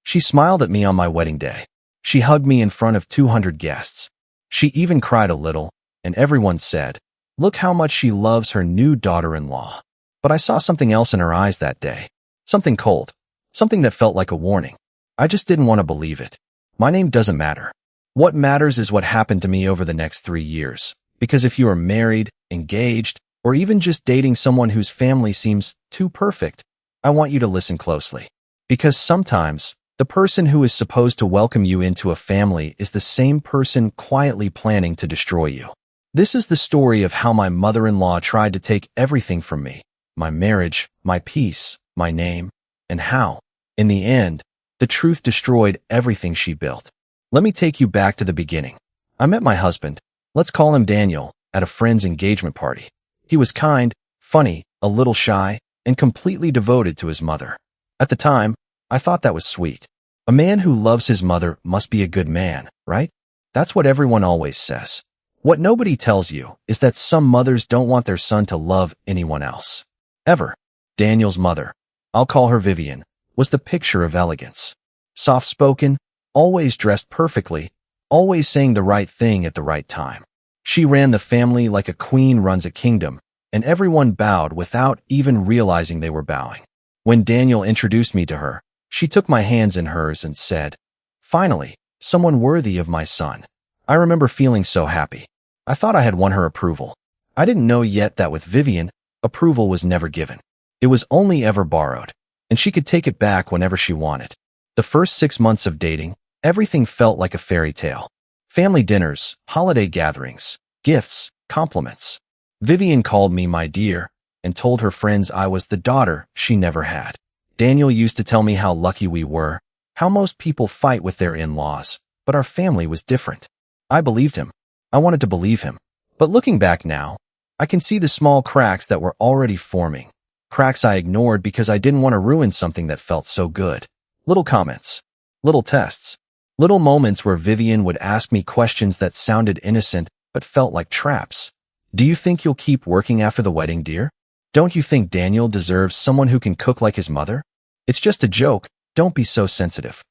She smiled at me on my wedding day. She hugged me in front of 200 guests. She even cried a little, and everyone said, "Look how much she loves her new daughter-in-law." But I saw something else in her eyes that day. Something cold. Something that felt like a warning. I just didn't want to believe it. My name doesn't matter. What matters is what happened to me over the next 3 years. Because if you are married, engaged, or even just dating someone whose family seems too perfect, I want you to listen closely. Because sometimes, the person who is supposed to welcome you into a family is the same person quietly planning to destroy you. This is the story of how my mother-in-law tried to take everything from me. My marriage, my peace, my name, and how, in the end, the truth destroyed everything she built. Let me take you back to the beginning. I met my husband, let's call him Daniel, at a friend's engagement party. He was kind, funny, a little shy, and completely devoted to his mother. At the time, I thought that was sweet. A man who loves his mother must be a good man, right? That's what everyone always says. What nobody tells you is that some mothers don't want their son to love anyone else. Ever. Daniel's mother, I'll call her Vivian, was the picture of elegance. Soft-spoken, always dressed perfectly, always saying the right thing at the right time. She ran the family like a queen runs a kingdom, and everyone bowed without even realizing they were bowing. When Daniel introduced me to her, she took my hands in hers and said, "Finally, someone worthy of my son." I remember feeling so happy. I thought I had won her approval. I didn't know yet that with Vivian, approval was never given. It was only ever borrowed, and she could take it back whenever she wanted. The first 6 months of dating, everything felt like a fairy tale. Family dinners, holiday gatherings, gifts, compliments. Vivian called me my dear and told her friends I was the daughter she never had. Daniel used to tell me how lucky we were, how most people fight with their in-laws, but our family was different. I believed him. I wanted to believe him. But looking back now, I can see the small cracks that were already forming. Cracks I ignored because I didn't want to ruin something that felt so good. Little comments. Little tests. Little moments where Vivian would ask me questions that sounded innocent but felt like traps. Do you think you'll keep working after the wedding, dear? Don't you think Daniel deserves someone who can cook like his mother? It's just a joke, don't be so sensitive.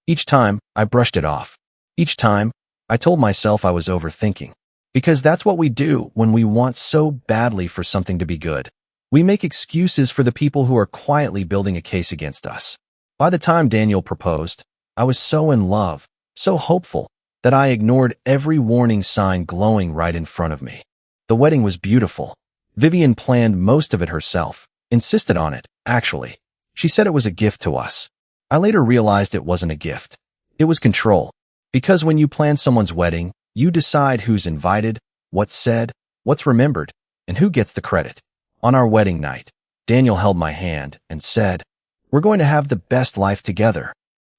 Each time, I brushed it off. Each time, I told myself I was overthinking. Because that's what we do when we want so badly for something to be good. We make excuses for the people who are quietly building a case against us. By the time Daniel proposed, I was so in love, so hopeful, that I ignored every warning sign glowing right in front of me. The wedding was beautiful. Vivian planned most of it herself, insisted on it, actually. She said it was a gift to us. I later realized it wasn't a gift. It was control. Because when you plan someone's wedding, you decide who's invited, what's said, what's remembered, and who gets the credit. On our wedding night, Daniel held my hand and said, "We're going to have the best life together."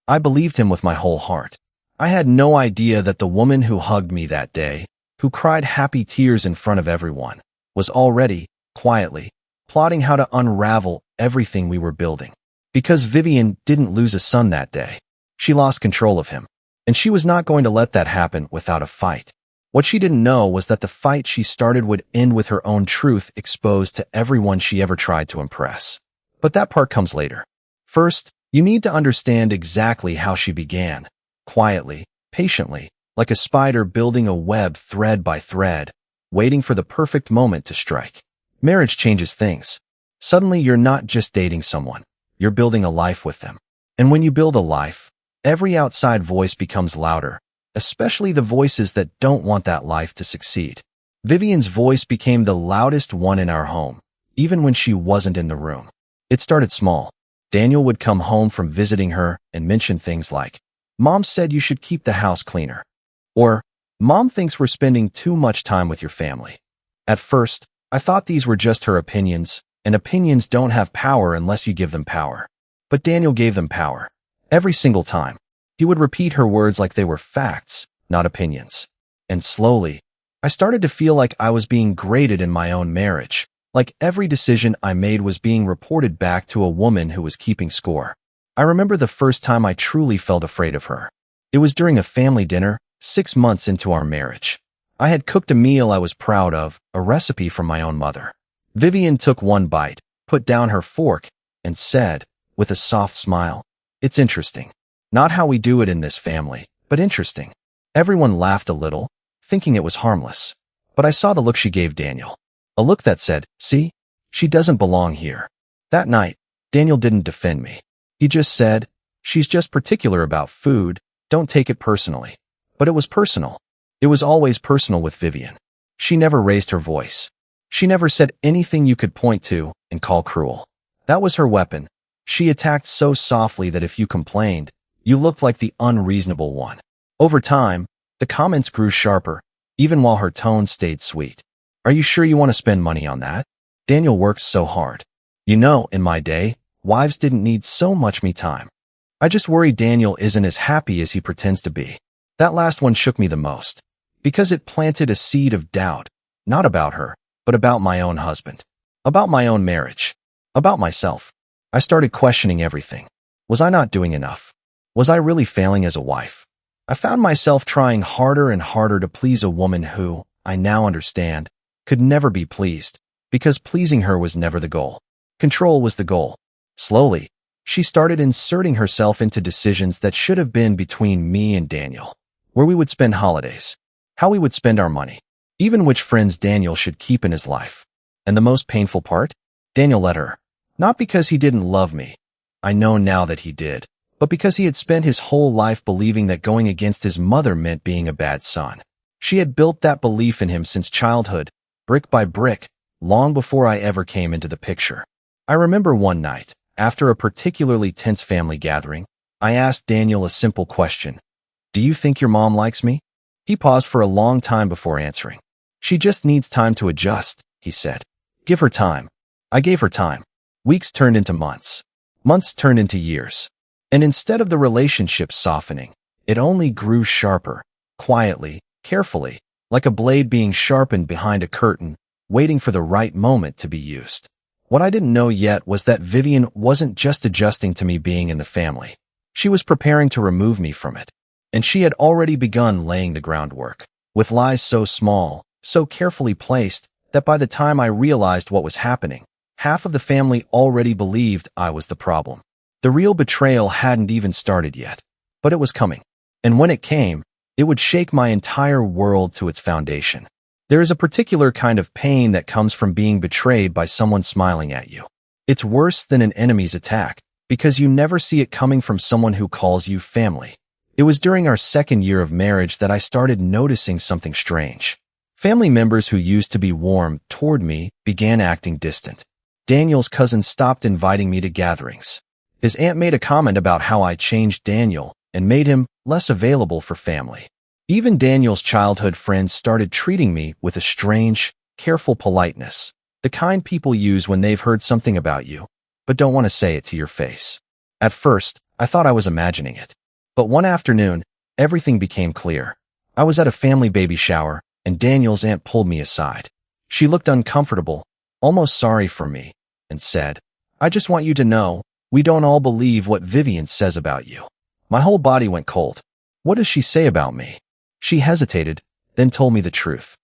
I believed him with my whole heart. I had no idea that the woman who hugged me that day, who cried happy tears in front of everyone, was already, quietly, plotting how to unravel everything we were building. Because Vivian didn't lose a son that day. She lost control of him. And she was not going to let that happen without a fight. What she didn't know was that the fight she started would end with her own truth exposed to everyone she ever tried to impress. But that part comes later. First, you need to understand exactly how she began. Quietly, patiently, like a spider building a web thread by thread, waiting for the perfect moment to strike. Marriage changes things. Suddenly you're not just dating someone. You're building a life with them. And when you build a life, every outside voice becomes louder, especially the voices that don't want that life to succeed. Vivian's voice became the loudest one in our home, even when she wasn't in the room. It started small. Daniel would come home from visiting her and mention things like, "Mom said you should keep the house cleaner." Or, "Mom thinks we're spending too much time with your family." At first, I thought these were just her opinions, and opinions don't have power unless you give them power. But Daniel gave them power. Every single time, he would repeat her words like they were facts, not opinions. And slowly, I started to feel like I was being graded in my own marriage, like every decision I made was being reported back to a woman who was keeping score. I remember the first time I truly felt afraid of her. It was during a family dinner, 6 months into our marriage. I had cooked a meal I was proud of, a recipe from my own mother. Vivian took one bite, put down her fork, and said, with a soft smile, "It's interesting. Not how we do it in this family, but interesting. Everyone laughed a little, thinking it was harmless. But I saw the look she gave Daniel. A look that said, see, she doesn't belong here. That night, Daniel didn't defend me. He just said, she's just particular about food, don't take it personally. But it was personal. It was always personal with Vivian. She never raised her voice. She never said anything you could point to and call cruel. That was her weapon. She attacked so softly that if you complained, you looked like the unreasonable one. Over time, the comments grew sharper, even while her tone stayed sweet. Are you sure you want to spend money on that? Daniel works so hard. You know, in my day, wives didn't need so much me time. I just worry Daniel isn't as happy as he pretends to be. That last one shook me the most, because it planted a seed of doubt, not about her, but about my own husband, about my own marriage, about myself. I started questioning everything. Was I not doing enough? Was I really failing as a wife? I found myself trying harder and harder to please a woman who, I now understand, could never be pleased, because pleasing her was never the goal. Control was the goal. Slowly, she started inserting herself into decisions that should have been between me and Daniel. Where we would spend holidays, how we would spend our money, even which friends Daniel should keep in his life. And the most painful part? Daniel let her. Not because he didn't love me. I know now that he did. But because he had spent his whole life believing that going against his mother meant being a bad son. She had built that belief in him since childhood, brick by brick, long before I ever came into the picture. I remember one night, after a particularly tense family gathering, I asked Daniel a simple question. Do you think your mom likes me? He paused for a long time before answering. She just needs time to adjust, he said. Give her time. I gave her time. Weeks turned into months. Months turned into years. And instead of the relationship softening, it only grew sharper, quietly, carefully, like a blade being sharpened behind a curtain, waiting for the right moment to be used. What I didn't know yet was that Vivian wasn't just adjusting to me being in the family. She was preparing to remove me from it. And she had already begun laying the groundwork, with lies so small, so carefully placed, that by the time I realized what was happening, half of the family already believed I was the problem. The real betrayal hadn't even started yet, but it was coming. And when it came, it would shake my entire world to its foundation. There is a particular kind of pain that comes from being betrayed by someone smiling at you. It's worse than an enemy's attack, because you never see it coming from someone who calls you family. It was during our second year of marriage that I started noticing something strange. Family members who used to be warm toward me began acting distant. Daniel's cousin stopped inviting me to gatherings. His aunt made a comment about how I changed Daniel and made him less available for family. Even Daniel's childhood friends started treating me with a strange, careful politeness, the kind people use when they've heard something about you, but don't want to say it to your face. At first, I thought I was imagining it. But one afternoon, everything became clear. I was at a family baby shower, and Daniel's aunt pulled me aside. She looked uncomfortable, almost sorry for me, and said, I just want you to know, we don't all believe what Vivian says about you. My whole body went cold. What does she say about me? She hesitated, then told me the truth.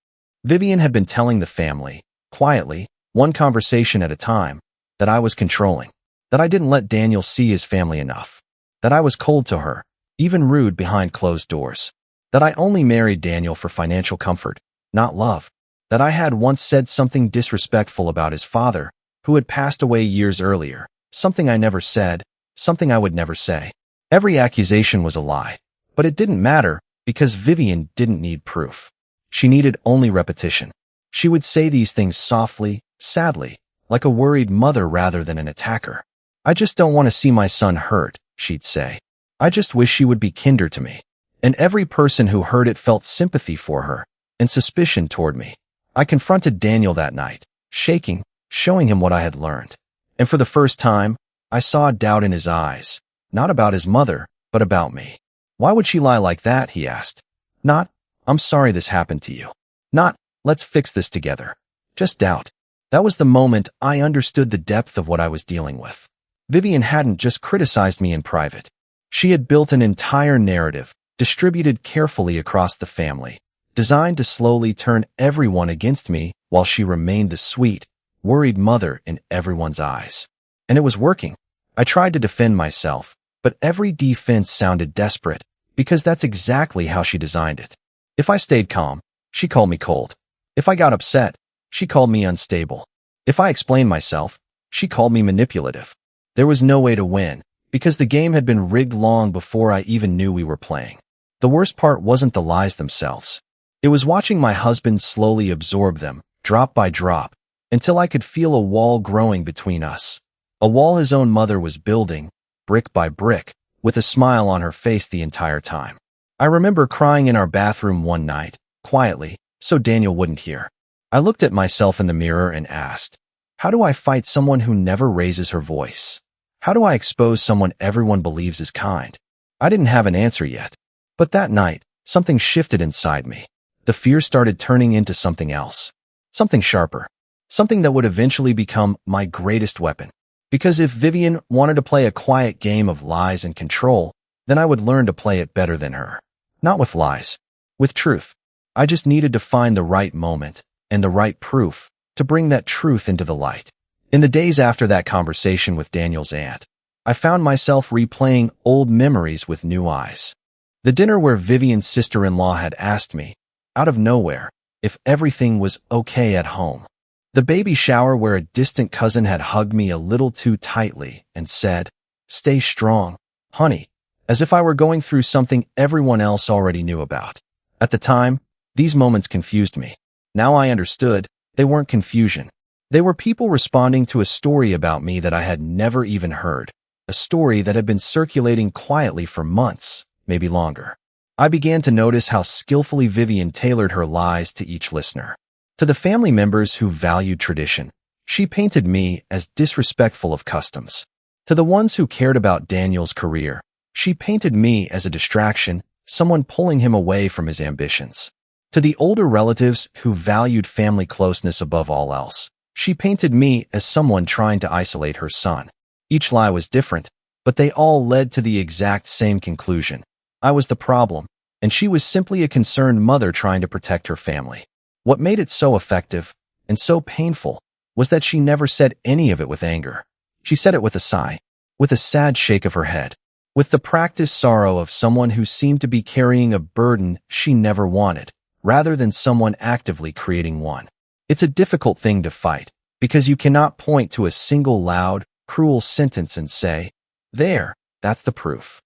Vivian had been telling the family, quietly, one conversation at a time, that I was controlling, that I didn't let Daniel see his family enough, that I was cold to her, even rude behind closed doors, that I only married Daniel for financial comfort, not love, that I had once said something disrespectful about his father, who had passed away years earlier, something I never said, something I would never say. Every accusation was a lie, but it didn't matter because Vivian didn't need proof. She needed only repetition. She would say these things softly, sadly, like a worried mother rather than an attacker. I just don't want to see my son hurt, she'd say. I just wish she would be kinder to me. And every person who heard it felt sympathy for her and suspicion toward me. I confronted Daniel that night, shaking, showing him what I had learned. And for the first time, I saw doubt in his eyes, not about his mother, but about me. Why would she lie like that, he asked. Not, I'm sorry this happened to you. Not, let's fix this together. Just doubt. That was the moment I understood the depth of what I was dealing with. Vivian hadn't just criticized me in private. She had built an entire narrative, distributed carefully across the family, designed to slowly turn everyone against me while she remained the sweet, worried mother in everyone's eyes. And it was working. I tried to defend myself, But every defense sounded desperate, because that's exactly how she designed it. If I stayed calm, she called me cold. If I got upset, she called me unstable. If I explained myself, she called me manipulative. There was no way to win, because the game had been rigged long before I even knew we were playing. The worst part wasn't the lies themselves. It was watching my husband slowly absorb them, drop by drop, until I could feel a wall growing between us. A wall his own mother was building, brick by brick, with a smile on her face the entire time. I remember crying in our bathroom one night, quietly, so Daniel wouldn't hear. I looked at myself in the mirror and asked, how do I fight someone who never raises her voice? How do I expose someone everyone believes is kind? I didn't have an answer yet. But that night, something shifted inside me. The fear started turning into something else. Something sharper. Something that would eventually become my greatest weapon. Because if Vivian wanted to play a quiet game of lies and control, then I would learn to play it better than her. Not with lies. With truth. I just needed to find the right moment and the right proof to bring that truth into the light. In the days after that conversation with Daniel's aunt, I found myself replaying old memories with new eyes. The dinner where Vivian's sister-in-law had asked me, out of nowhere, if everything was okay at home. The baby shower where a distant cousin had hugged me a little too tightly and said, "Stay strong, honey," as if I were going through something everyone else already knew about. At the time, these moments confused me. Now I understood, they weren't confusion. They were people responding to a story about me that I had never even heard, a story that had been circulating quietly for months, maybe longer. I began to notice how skillfully Vivian tailored her lies to each listener. To the family members who valued tradition, she painted me as disrespectful of customs. To the ones who cared about Daniel's career, she painted me as a distraction, someone pulling him away from his ambitions. To the older relatives who valued family closeness above all else, she painted me as someone trying to isolate her son. Each lie was different, but they all led to the exact same conclusion. I was the problem, and she was simply a concerned mother trying to protect her family. What made it so effective, and so painful, was that she never said any of it with anger. She said it with a sigh, with a sad shake of her head, with the practiced sorrow of someone who seemed to be carrying a burden she never wanted, rather than someone actively creating one. It's a difficult thing to fight, because you cannot point to a single loud, cruel sentence and say, "There, that's the proof."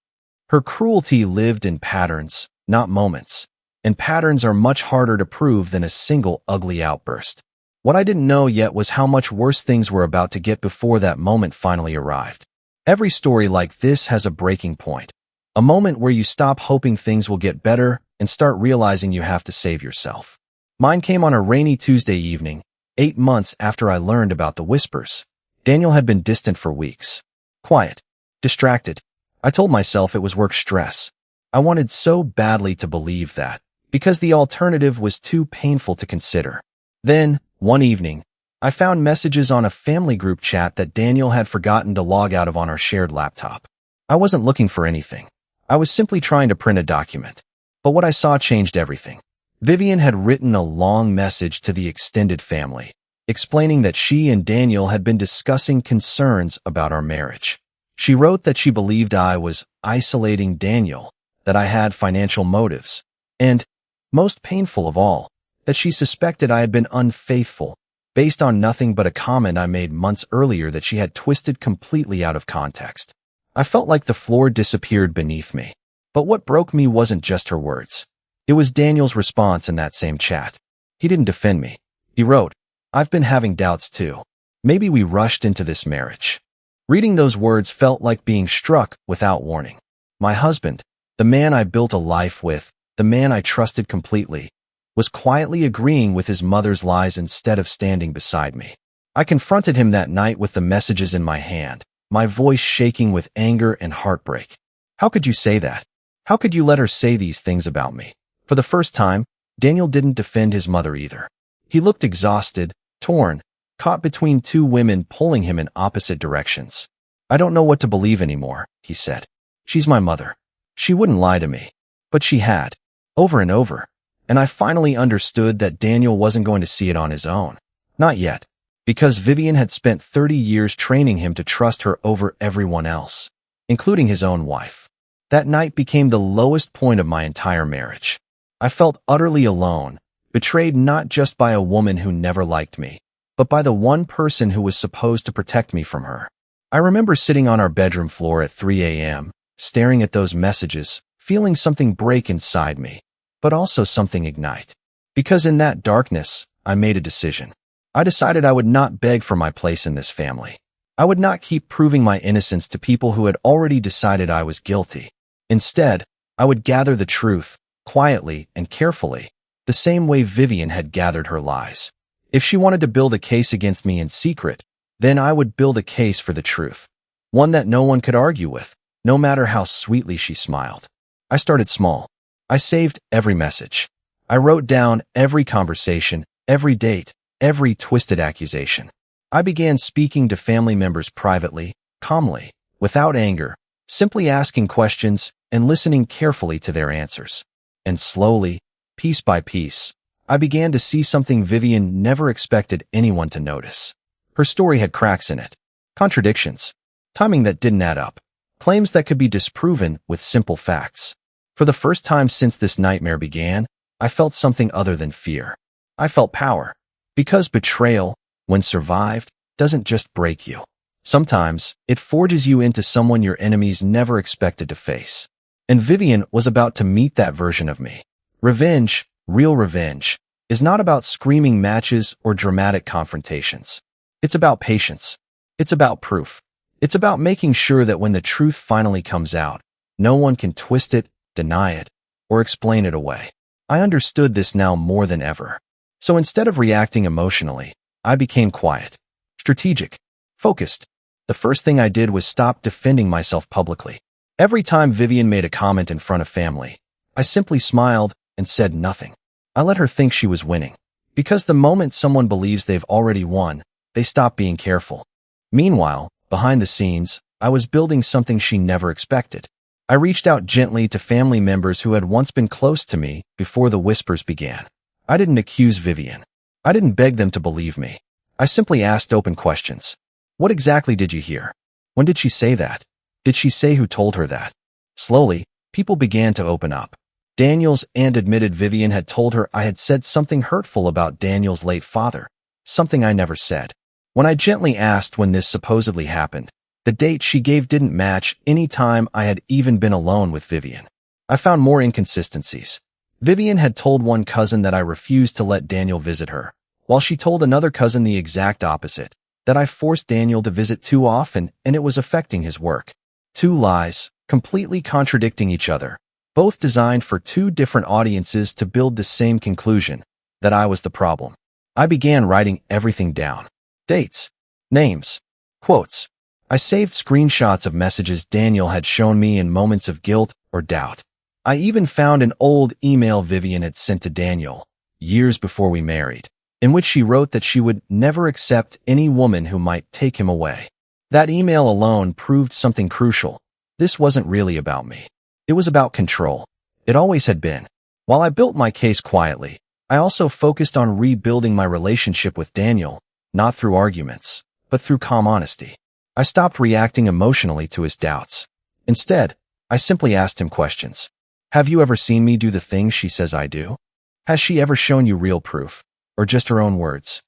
Her cruelty lived in patterns, not moments, and patterns are much harder to prove than a single ugly outburst. What I didn't know yet was how much worse things were about to get before that moment finally arrived. Every story like this has a breaking point, a moment where you stop hoping things will get better and start realizing you have to save yourself. Mine came on a rainy Tuesday evening, 8 months after I learned about the whispers. Daniel had been distant for weeks. Quiet. Distracted. I told myself it was work stress. I wanted so badly to believe that, because the alternative was too painful to consider. Then, one evening, I found messages on a family group chat that Daniel had forgotten to log out of on our shared laptop. I wasn't looking for anything. I was simply trying to print a document. But what I saw changed everything. Vivian had written a long message to the extended family, explaining that she and Daniel had been discussing concerns about our marriage. She wrote that she believed I was isolating Daniel, that I had financial motives, and, most painful of all, that she suspected I had been unfaithful, based on nothing but a comment I made months earlier that she had twisted completely out of context. I felt like the floor disappeared beneath me. But what broke me wasn't just her words. It was Daniel's response in that same chat. He didn't defend me. He wrote, "I've been having doubts too. Maybe we rushed into this marriage." Reading those words felt like being struck without warning. My husband, the man I built a life with, the man I trusted completely, was quietly agreeing with his mother's lies instead of standing beside me. I confronted him that night with the messages in my hand, my voice shaking with anger and heartbreak. "How could you say that? How could you let her say these things about me?" For the first time, Daniel didn't defend his mother either. He looked exhausted, torn, caught between two women pulling him in opposite directions. "I don't know what to believe anymore," he said. "She's my mother. She wouldn't lie to me." But she had, over and over. And I finally understood that Daniel wasn't going to see it on his own. Not yet. Because Vivian had spent 30 years training him to trust her over everyone else. including his own wife. That night became the lowest point of my entire marriage. I felt utterly alone, betrayed not just by a woman who never liked me, but by the one person who was supposed to protect me from her. I remember sitting on our bedroom floor at 3 a.m., staring at those messages, feeling something break inside me, but also something ignite. Because in that darkness, I made a decision. I decided I would not beg for my place in this family. I would not keep proving my innocence to people who had already decided I was guilty. Instead, I would gather the truth, quietly and carefully, the same way Vivian had gathered her lies. If she wanted to build a case against me in secret, then I would build a case for the truth, one that no one could argue with, no matter how sweetly she smiled. I started small. I saved every message. I wrote down every conversation, every date, every twisted accusation. I began speaking to family members privately, calmly, without anger, simply asking questions and listening carefully to their answers. And slowly, piece by piece, I began to see something Vivian never expected anyone to notice. Her story had cracks in it, contradictions, timing that didn't add up, claims that could be disproven with simple facts. For the first time since this nightmare began, I felt something other than fear. I felt power. Because betrayal, when survived, doesn't just break you. Sometimes, it forges you into someone your enemies never expected to face. And Vivian was about to meet that version of me. Revenge, real revenge, is not about screaming matches or dramatic confrontations. It's about patience. It's about proof. It's about making sure that when the truth finally comes out, no one can twist it, deny it, or explain it away. I understood this now more than ever. So instead of reacting emotionally, I became quiet, strategic, focused. The first thing I did was stop defending myself publicly. Every time Vivian made a comment in front of family, I simply smiled and said nothing. I let her think she was winning. Because the moment someone believes they've already won, they stop being careful. Meanwhile, behind the scenes, I was building something she never expected. I reached out gently to family members who had once been close to me before the whispers began. I didn't accuse Vivian. I didn't beg them to believe me. I simply asked open questions. What exactly did you hear? When did she say that? Did she say who told her that? Slowly, people began to open up. Daniel's aunt admitted Vivian had told her I had said something hurtful about Daniel's late father, something I never said. When I gently asked when this supposedly happened, the date she gave didn't match any time I had even been alone with Vivian. I found more inconsistencies. Vivian had told one cousin that I refused to let Daniel visit her, while she told another cousin the exact opposite, that I forced Daniel to visit too often and it was affecting his work. Two lies, completely contradicting each other, both designed for two different audiences to build the same conclusion, that I was the problem. I began writing everything down. Dates, names, quotes. I saved screenshots of messages Daniel had shown me in moments of guilt or doubt. I even found an old email Vivian had sent to Daniel, years before we married, in which she wrote that she would never accept any woman who might take him away. That email alone proved something crucial. This wasn't really about me. It was about control. It always had been. While I built my case quietly, I also focused on rebuilding my relationship with Daniel, not through arguments, but through calm honesty. I stopped reacting emotionally to his doubts. Instead, I simply asked him questions. Have you ever seen me do the things she says I do? Has she ever shown you real proof, or just her own words?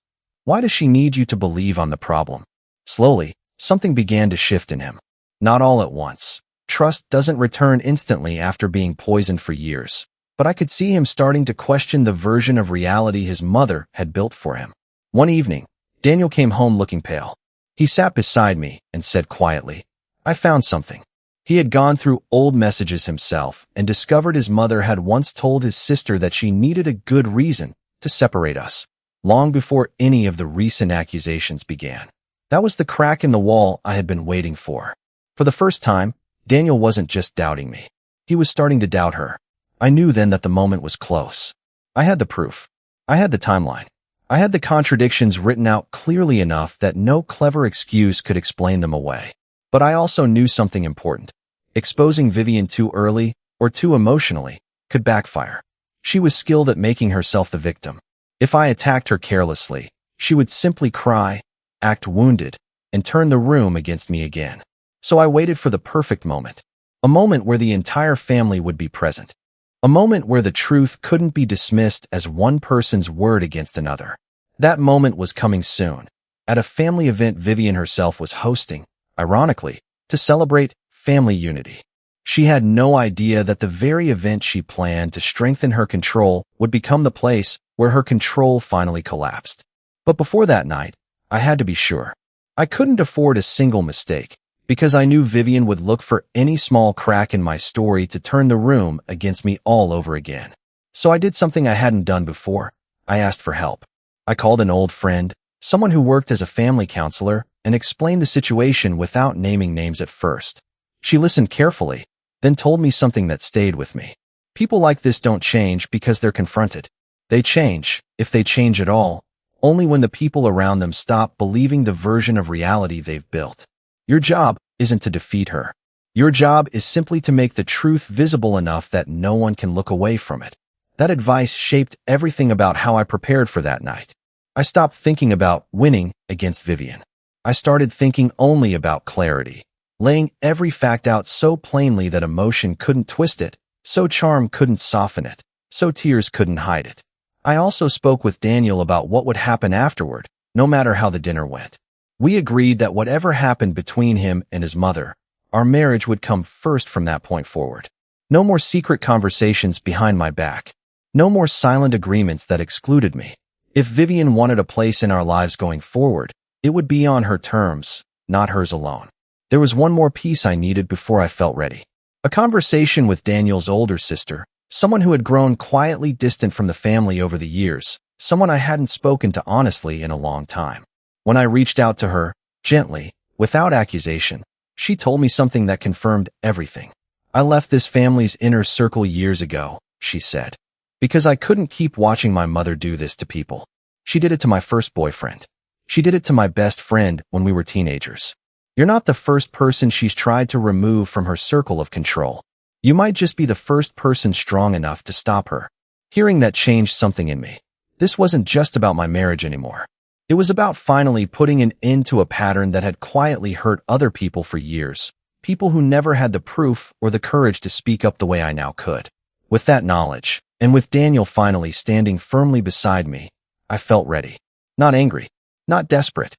Why does she need you to believe on the problem? Slowly, something began to shift in him. Not all at once. Trust doesn't return instantly after being poisoned for years. But I could see him starting to question the version of reality his mother had built for him. One evening, Daniel came home looking pale. He sat beside me and said quietly, I found something. He had gone through old messages himself and discovered his mother had once told his sister that she needed a good reason to separate us, long before any of the recent accusations began. That was the crack in the wall I had been waiting for. For the first time, Daniel wasn't just doubting me. He was starting to doubt her. I knew then that the moment was close. I had the proof. I had the timeline. I had the contradictions written out clearly enough that no clever excuse could explain them away. But I also knew something important. Exposing Vivian too early or too emotionally could backfire. She was skilled at making herself the victim. If I attacked her carelessly, she would simply cry, act wounded, and turn the room against me again. So I waited for the perfect moment. A moment where the entire family would be present. A moment where the truth couldn't be dismissed as one person's word against another. That moment was coming soon. At a family event Vivian herself was hosting, ironically, to celebrate family unity. She had no idea that the very event she planned to strengthen her control would become the place where her control finally collapsed. But before that night, I had to be sure. I couldn't afford a single mistake, because I knew Vivian would look for any small crack in my story to turn the room against me all over again. So I did something I hadn't done before. I asked for help. I called an old friend, someone who worked as a family counselor, and explained the situation without naming names at first. She listened carefully, then told me something that stayed with me. People like this don't change because they're confronted. They change, if they change at all, only when the people around them stop believing the version of reality they've built. Your job isn't to defeat her. Your job is simply to make the truth visible enough that no one can look away from it. That advice shaped everything about how I prepared for that night. I stopped thinking about winning against Vivian. I started thinking only about clarity, laying every fact out so plainly that emotion couldn't twist it, so charm couldn't soften it, so tears couldn't hide it. I also spoke with Daniel about what would happen afterward, no matter how the dinner went. We agreed that whatever happened between him and his mother, our marriage would come first from that point forward. No more secret conversations behind my back. No more silent agreements that excluded me. If Vivian wanted a place in our lives going forward, it would be on her terms, not hers alone. There was one more piece I needed before I felt ready. A conversation with Daniel's older sister, someone who had grown quietly distant from the family over the years, someone I hadn't spoken to honestly in a long time. When I reached out to her, gently, without accusation, she told me something that confirmed everything. I left this family's inner circle years ago, she said, because I couldn't keep watching my mother do this to people. She did it to my first boyfriend. She did it to my best friend when we were teenagers. You're not the first person she's tried to remove from her circle of control. You might just be the first person strong enough to stop her. Hearing that changed something in me. This wasn't just about my marriage anymore. It was about finally putting an end to a pattern that had quietly hurt other people for years, people who never had the proof or the courage to speak up the way I now could. With that knowledge, and with Daniel finally standing firmly beside me, I felt ready. Not angry, not desperate,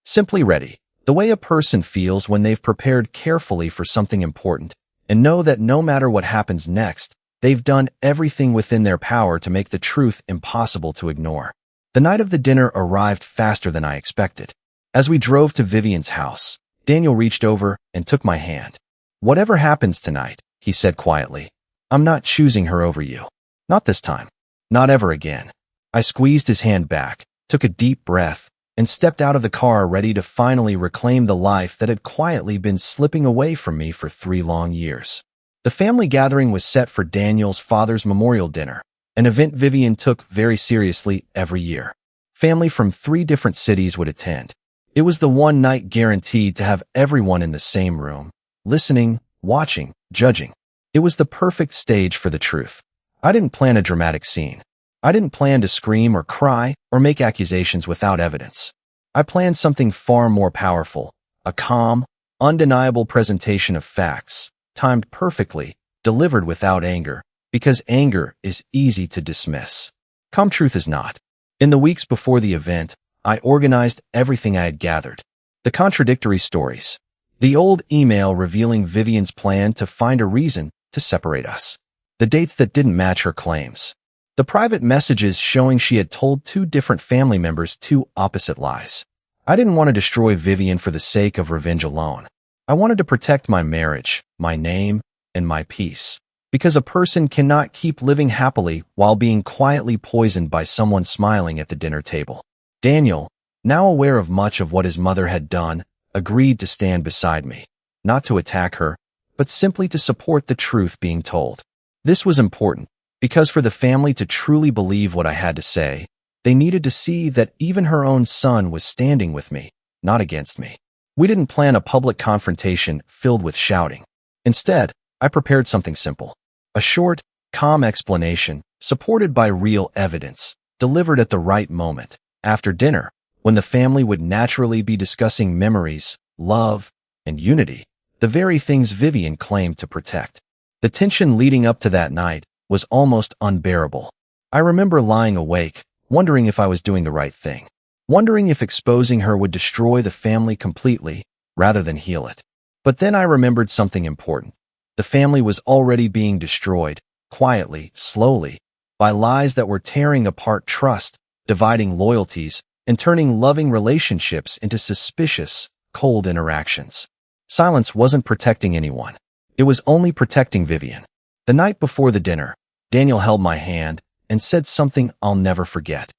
simply ready, the way a person feels when they've prepared carefully for something important, and know that no matter what happens next, they've done everything within their power to make the truth impossible to ignore. The night of the dinner arrived faster than I expected. As we drove to Vivian's house, Daniel reached over and took my hand. "Whatever happens tonight," he said quietly, "I'm not choosing her over you. Not this time. Not ever again." I squeezed his hand back, took a deep breath, and stepped out of the car ready to finally reclaim the life that had quietly been slipping away from me for 3 long years. The family gathering was set for Daniel's father's memorial dinner, an event Vivian took very seriously every year. Family from 3 different cities would attend. It was the one night guaranteed to have everyone in the same room, listening, watching, judging. It was the perfect stage for the truth. I didn't plan a dramatic scene. I didn't plan to scream or cry or make accusations without evidence. I planned something far more powerful, a calm, undeniable presentation of facts, timed perfectly, delivered without anger, because anger is easy to dismiss. Calm truth is not. In the weeks before the event, I organized everything I had gathered. The contradictory stories. The old email revealing Vivian's plan to find a reason to separate us. The dates that didn't match her claims. The private messages showing she had told 2 different family members 2 opposite lies. I didn't want to destroy Vivian for the sake of revenge alone. I wanted to protect my marriage, my name, and my peace. Because a person cannot keep living happily while being quietly poisoned by someone smiling at the dinner table. Daniel, now aware of much of what his mother had done, agreed to stand beside me, not to attack her, but simply to support the truth being told. This was important, because for the family to truly believe what I had to say, they needed to see that even her own son was standing with me, not against me. We didn't plan a public confrontation filled with shouting. Instead, I prepared something simple. A short, calm explanation, supported by real evidence, delivered at the right moment, after dinner, when the family would naturally be discussing memories, love, and unity. The the very things Vivian claimed to protect. The tension leading up to that night was almost unbearable. I remember lying awake, wondering if I was doing the right thing, wondering if exposing her would destroy the family completely rather than heal it. But then I remembered something important. The family was already being destroyed, quietly, slowly, by lies that were tearing apart trust, dividing loyalties, and turning loving relationships into suspicious, cold interactions. Silence wasn't protecting anyone. It was only protecting Vivian. The night before the dinner, Daniel held my hand and said something I'll never forget.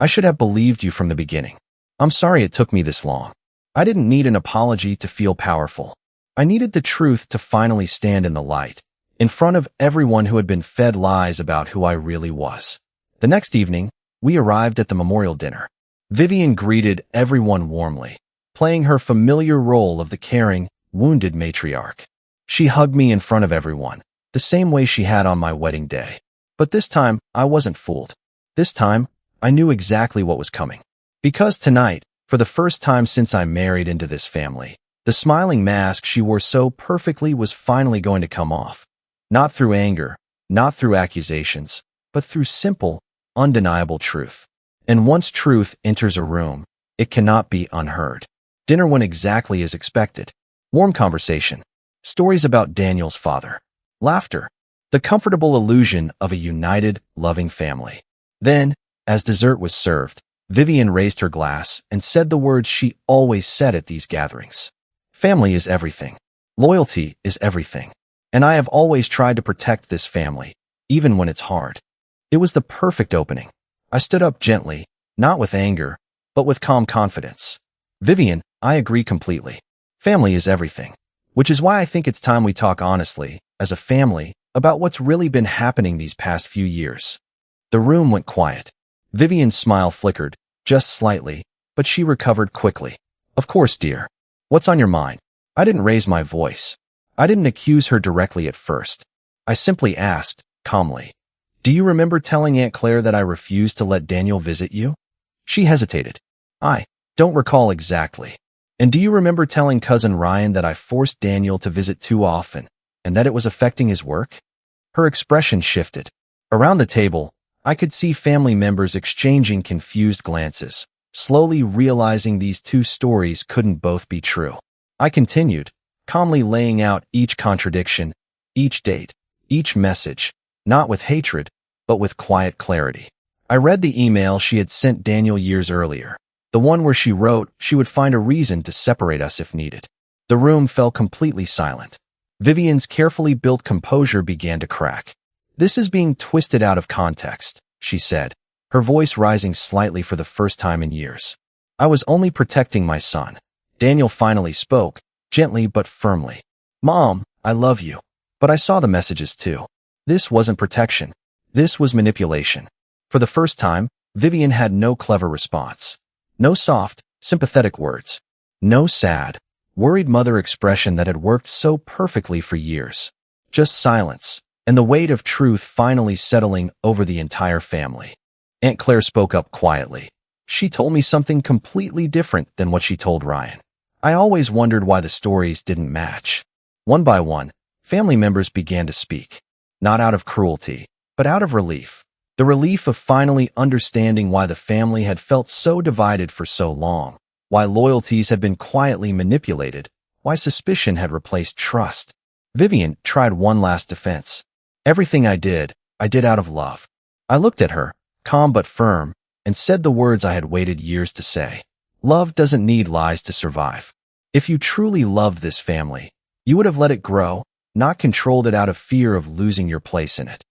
I should have believed you from the beginning. I'm sorry it took me this long. I didn't need an apology to feel powerful. I needed the truth to finally stand in the light, in front of everyone who had been fed lies about who I really was. The next evening, we arrived at the memorial dinner. Vivian greeted everyone warmly, playing her familiar role of the caring, wounded matriarch. She hugged me in front of everyone, the same way she had on my wedding day. But this time, I wasn't fooled. This time, I knew exactly what was coming. Because tonight, for the first time since I married into this family, the smiling mask she wore so perfectly was finally going to come off. Not through anger, not through accusations, but through simple, undeniable truth. And once truth enters a room, it cannot be unheard. Dinner went exactly as expected. Warm conversation. Stories about Daniel's father. Laughter. The comfortable illusion of a united, loving family. Then, as dessert was served, Vivian raised her glass and said the words she always said at these gatherings. Family is everything. Loyalty is everything. And I have always tried to protect this family, even when it's hard. It was the perfect opening. I stood up gently, not with anger, but with calm confidence. Vivian, I agree completely. Family is everything. Which is why I think it's time we talk honestly, as a family, about what's really been happening these past few years. The room went quiet. Vivian's smile flickered, just slightly, but she recovered quickly. Of course, dear. What's on your mind? I didn't raise my voice. I didn't accuse her directly at first. I simply asked, calmly, do you remember telling Aunt Claire that I refused to let Daniel visit you? She hesitated. I don't recall exactly. And do you remember telling Cousin Ryan that I forced Daniel to visit too often, and that it was affecting his work? Her expression shifted. Around the table, I could see family members exchanging confused glances, slowly realizing these two stories couldn't both be true. I continued, calmly laying out each contradiction, each date, each message, not with hatred, but with quiet clarity. I read the email she had sent Daniel years earlier, the one where she wrote she would find a reason to separate us if needed. The room fell completely silent. Vivian's carefully built composure began to crack. This is being twisted out of context, she said, her voice rising slightly for the first time in years. I was only protecting my son. Daniel finally spoke, gently but firmly. Mom, I love you. But I saw the messages too. This wasn't protection. This was manipulation. For the first time, Vivian had no clever response. No soft, sympathetic words. No sad, worried mother expression that had worked so perfectly for years. Just silence, and the weight of truth finally settling over the entire family. Aunt Claire spoke up quietly. She told me something completely different than what she told Ryan. I always wondered why the stories didn't match. One by one, family members began to speak. Not out of cruelty, but out of relief. The relief of finally understanding why the family had felt so divided for so long, why loyalties had been quietly manipulated, why suspicion had replaced trust. Vivian tried one last defense. Everything I did out of love. I looked at her, calm but firm, and said the words I had waited years to say. Love doesn't need lies to survive. If you truly loved this family, you would have let it grow, not controlled it out of fear of losing your place in it.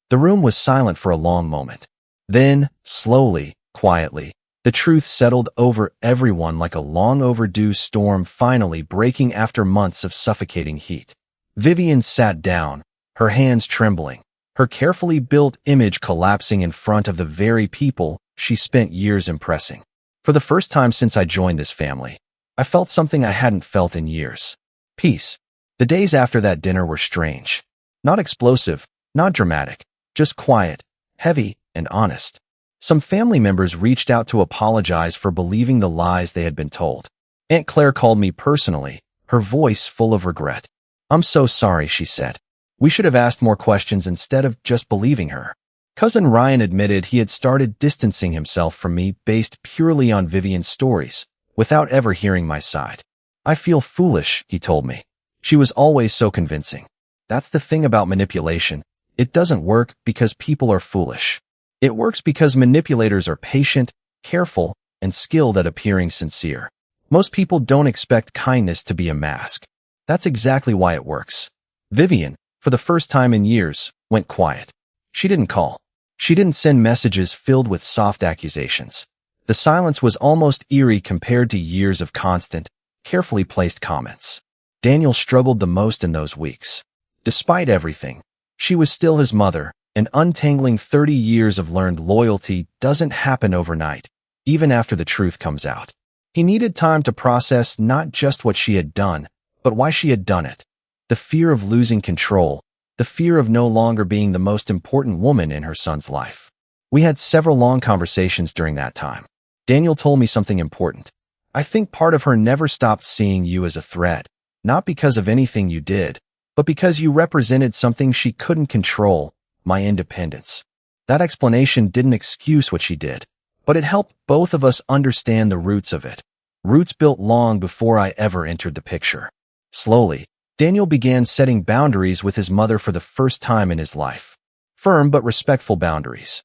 The room was silent for a long moment. Then, slowly, quietly, the truth settled over everyone like a long overdue storm finally breaking after months of suffocating heat. Vivian sat down, her hands trembling, her carefully built image collapsing in front of the very people she spent years impressing. For the first time since I joined this family, I felt something I hadn't felt in years. Peace. The days after that dinner were strange. Not explosive, not dramatic, just quiet, heavy, and honest. Some family members reached out to apologize for believing the lies they had been told. Aunt Claire called me personally, her voice full of regret. "I'm so sorry," she said. "We should have asked more questions instead of just believing her." Cousin Ryan admitted he had started distancing himself from me based purely on Vivian's stories, without ever hearing my side. "I feel foolish," he told me. "She was always so convincing." That's the thing about manipulation. It doesn't work because people are foolish. It works because manipulators are patient, careful, and skilled at appearing sincere. Most people don't expect kindness to be a mask. That's exactly why it works. Vivian, for the first time in years, went quiet. She didn't call. She didn't send messages filled with soft accusations. The silence was almost eerie compared to years of constant, carefully placed comments. Daniel struggled the most in those weeks. Despite everything, she was still his mother, and untangling 30 years of learned loyalty doesn't happen overnight, even after the truth comes out. He needed time to process not just what she had done, but why she had done it. The fear of losing control, the fear of no longer being the most important woman in her son's life. We had several long conversations during that time. Daniel told me something important. "I think part of her never stopped seeing you as a threat, not because of anything you did, but because you represented something she couldn't control, my independence." That explanation didn't excuse what she did, but it helped both of us understand the roots of it. Roots built long before I ever entered the picture. Slowly, Daniel began setting boundaries with his mother for the first time in his life. Firm but respectful boundaries.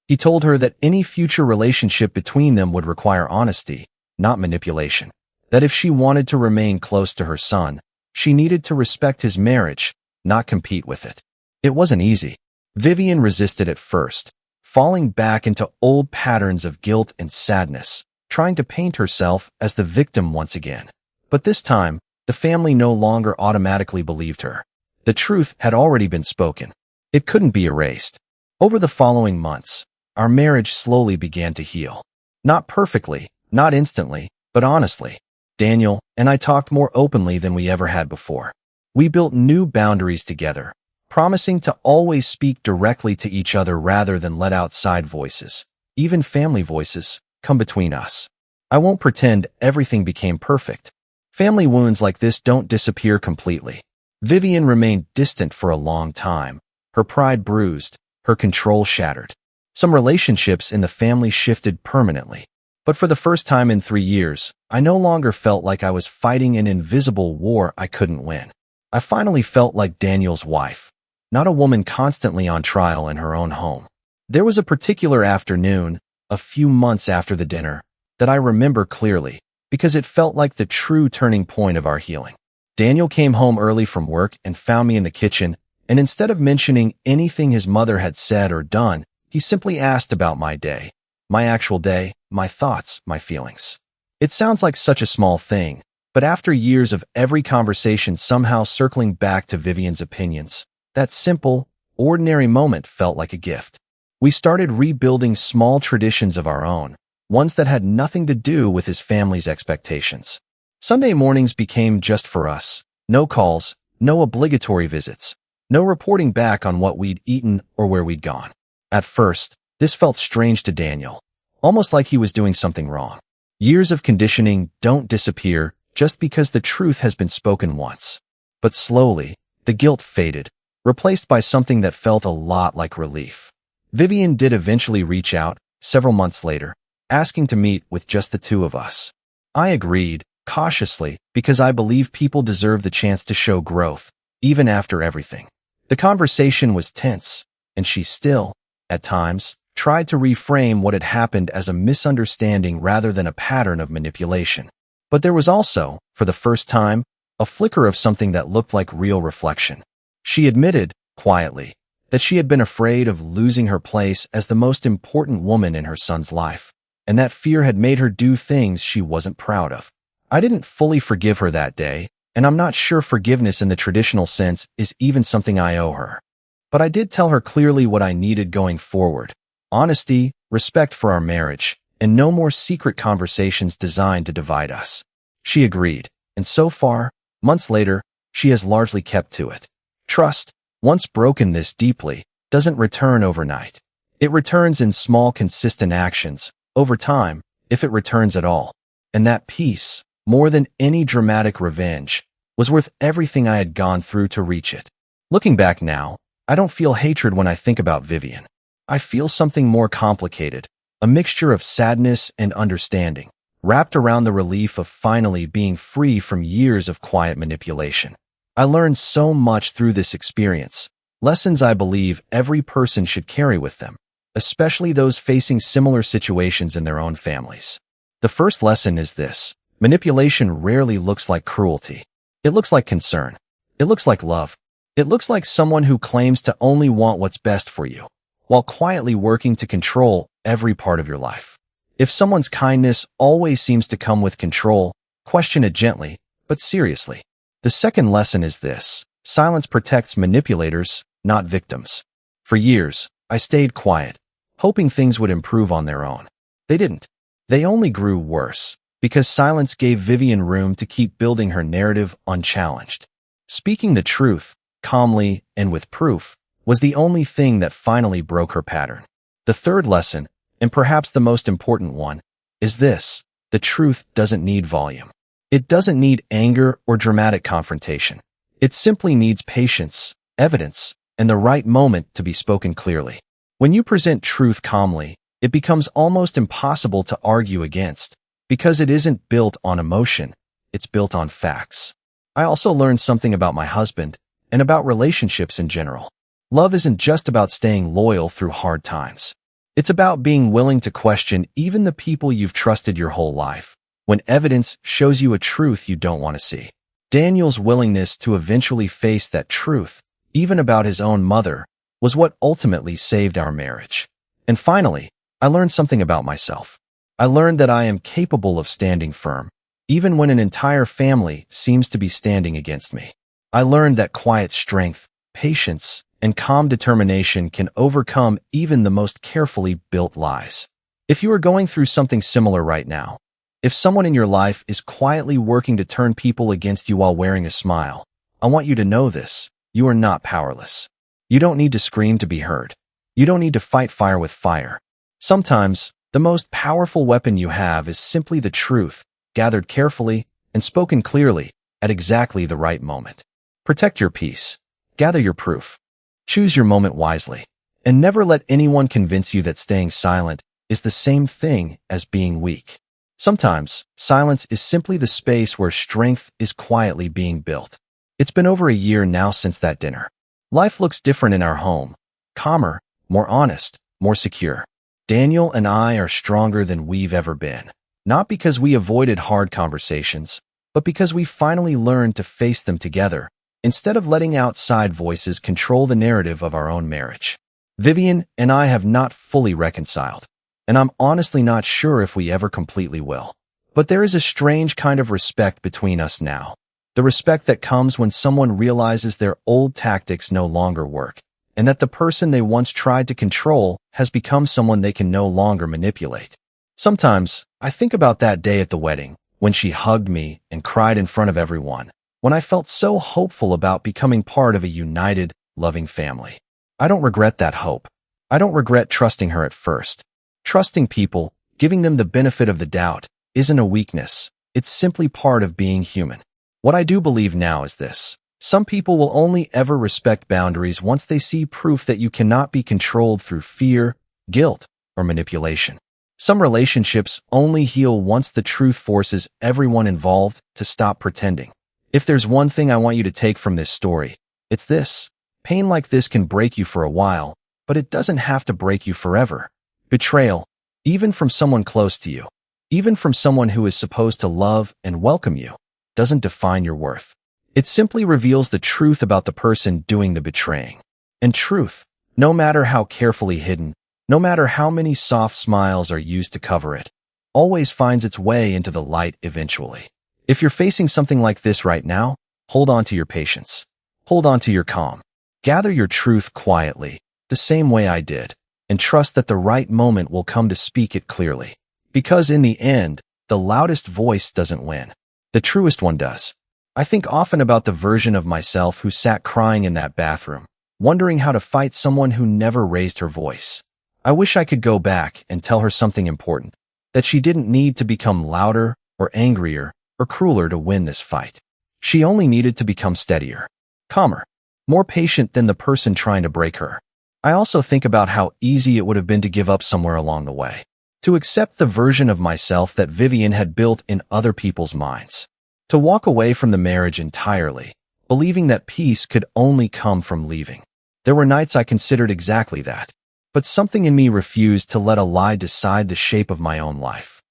He told her that any future relationship between them would require honesty, not manipulation. That if she wanted to remain close to her son, she needed to respect his marriage, not compete with it. It wasn't easy. Vivian resisted at first, falling back into old patterns of guilt and sadness, trying to paint herself as the victim once again. But this time, the family no longer automatically believed her. The truth had already been spoken. It couldn't be erased. Over the following months, our marriage slowly began to heal. Not perfectly, not instantly, but honestly. Daniel and I talked more openly than we ever had before. We built new boundaries together, promising to always speak directly to each other rather than let outside voices, even family voices, come between us. I won't pretend everything became perfect. Family wounds like this don't disappear completely. Vivian remained distant for a long time, her pride bruised, her control shattered. Some relationships in the family shifted permanently. But for the first time in 3 years, I no longer felt like I was fighting an invisible war I couldn't win. I finally felt like Daniel's wife, not a woman constantly on trial in her own home. There was a particular afternoon, a few months after the dinner, that I remember clearly, because it felt like the true turning point of our healing. Daniel came home early from work and found me in the kitchen, and instead of mentioning anything his mother had said or done, he simply asked about my day, my actual day, my thoughts, my feelings. It sounds like such a small thing, but after years of every conversation somehow circling back to Vivian's opinions, that simple, ordinary moment felt like a gift. We started rebuilding small traditions of our own, ones that had nothing to do with his family's expectations. Sunday mornings became just for us. No calls, no obligatory visits, no reporting back on what we'd eaten or where we'd gone. At first, this felt strange to Daniel, almost like he was doing something wrong. Years of conditioning don't disappear just because the truth has been spoken once. But slowly, the guilt faded, replaced by something that felt a lot like relief. Vivian did eventually reach out, several months later, asking to meet with just the two of us. I agreed, cautiously, because I believe people deserve the chance to show growth, even after everything. The conversation was tense, and she still, at times, tried to reframe what had happened as a misunderstanding rather than a pattern of manipulation. But there was also, for the first time, a flicker of something that looked like real reflection. She admitted, quietly, that she had been afraid of losing her place as the most important woman in her son's life, and that fear had made her do things she wasn't proud of. I didn't fully forgive her that day, and I'm not sure forgiveness in the traditional sense is even something I owe her. But I did tell her clearly what I needed going forward: honesty, respect for our marriage, and no more secret conversations designed to divide us. She agreed, and so far, months later, she has largely kept to it. Trust, once broken this deeply, doesn't return overnight. It returns in small, consistent actions, over time, if it returns at all. And that peace, more than any dramatic revenge, was worth everything I had gone through to reach it. Looking back now, I don't feel hatred when I think about Vivian. I feel something more complicated, a mixture of sadness and understanding, wrapped around the relief of finally being free from years of quiet manipulation. I learned so much through this experience, lessons I believe every person should carry with them, especially those facing similar situations in their own families. The first lesson is this: manipulation rarely looks like cruelty. It looks like concern. It looks like love. It looks like someone who claims to only want what's best for you, while quietly working to control every part of your life. If someone's kindness always seems to come with control, question it gently, but seriously. The second lesson is this: silence protects manipulators, not victims. For years, I stayed quiet, hoping things would improve on their own. They didn't. They only grew worse, because silence gave Vivian room to keep building her narrative unchallenged. Speaking the truth, calmly and with proof, was the only thing that finally broke her pattern. The third lesson, and perhaps the most important one, is this: the truth doesn't need volume. It doesn't need anger or dramatic confrontation. It simply needs patience, evidence, and the right moment to be spoken clearly. When you present truth calmly, it becomes almost impossible to argue against, because it isn't built on emotion, it's built on facts. I also learned something about my husband, and about relationships in general. Love isn't just about staying loyal through hard times. It's about being willing to question even the people you've trusted your whole life, when evidence shows you a truth you don't want to see. Daniel's willingness to eventually face that truth, even about his own mother, was what ultimately saved our marriage. And finally, I learned something about myself. I learned that I am capable of standing firm, even when an entire family seems to be standing against me. I learned that quiet strength, patience, and calm determination can overcome even the most carefully built lies. If you are going through something similar right now, if someone in your life is quietly working to turn people against you while wearing a smile, I want you to know this: you are not powerless. You don't need to scream to be heard. You don't need to fight fire with fire. Sometimes, the most powerful weapon you have is simply the truth, gathered carefully and spoken clearly at exactly the right moment. Protect your peace. Gather your proof. Choose your moment wisely. And never let anyone convince you that staying silent is the same thing as being weak. Sometimes, silence is simply the space where strength is quietly being built. It's been over a year now since that dinner. Life looks different in our home. Calmer, more honest, more secure. Daniel and I are stronger than we've ever been. Not because we avoided hard conversations, but because we finally learned to face them together, instead of letting outside voices control the narrative of our own marriage. Vivian and I have not fully reconciled, and I'm honestly not sure if we ever completely will. But there is a strange kind of respect between us now. The respect that comes when someone realizes their old tactics no longer work, and that the person they once tried to control has become someone they can no longer manipulate. Sometimes, I think about that day at the wedding, when she hugged me and cried in front of everyone, when I felt so hopeful about becoming part of a united, loving family. I don't regret that hope. I don't regret trusting her at first. Trusting people, giving them the benefit of the doubt, isn't a weakness. It's simply part of being human. What I do believe now is this: some people will only ever respect boundaries once they see proof that you cannot be controlled through fear, guilt, or manipulation. Some relationships only heal once the truth forces everyone involved to stop pretending. If there's one thing I want you to take from this story, it's this: pain like this can break you for a while, but it doesn't have to break you forever. Betrayal, even from someone close to you, even from someone who is supposed to love and welcome you, doesn't define your worth. It simply reveals the truth about the person doing the betraying. And truth, no matter how carefully hidden, no matter how many soft smiles are used to cover it, always finds its way into the light eventually. If you're facing something like this right now, hold on to your patience. Hold on to your calm. Gather your truth quietly, the same way I did, and trust that the right moment will come to speak it clearly. Because in the end, the loudest voice doesn't win. The truest one does. I think often about the version of myself who sat crying in that bathroom, wondering how to fight someone who never raised her voice. I wish I could go back and tell her something important, that she didn't need to become louder or angrier or crueler to win this fight. She only needed to become steadier, calmer, more patient than the person trying to break her. I also think about how easy it would have been to give up somewhere along the way, to accept the version of myself that Vivian had built in other people's minds, to walk away from the marriage entirely, believing that peace could only come from leaving. There were nights I considered exactly that, but something in me refused to let a lie decide the shape of my own life.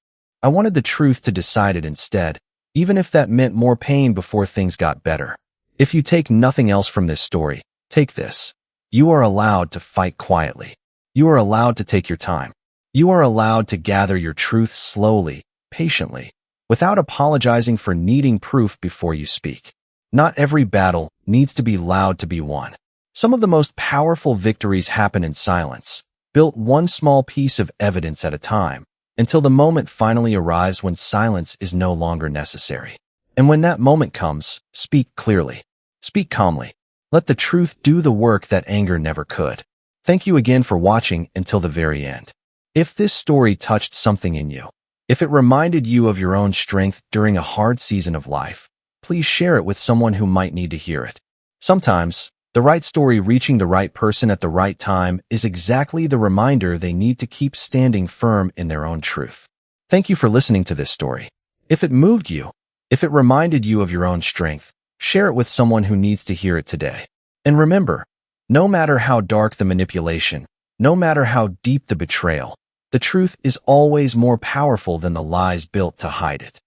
I wanted the truth to decide it instead, even if that meant more pain before things got better. If you take nothing else from this story, take this. You are allowed to fight quietly. You are allowed to take your time. You are allowed to gather your truth slowly, patiently, without apologizing for needing proof before you speak. Not every battle needs to be loud to be won. Some of the most powerful victories happen in silence, built one small piece of evidence at a time, until the moment finally arrives when silence is no longer necessary. And when that moment comes, speak clearly. Speak calmly. Let the truth do the work that anger never could. Thank you again for watching until the very end. If this story touched something in you, if it reminded you of your own strength during a hard season of life, please share it with someone who might need to hear it. Sometimes, the right story reaching the right person at the right time is exactly the reminder they need to keep standing firm in their own truth. Thank you for listening to this story. If it moved you, if it reminded you of your own strength, share it with someone who needs to hear it today. And remember, no matter how dark the manipulation, no matter how deep the betrayal, the truth is always more powerful than the lies built to hide it.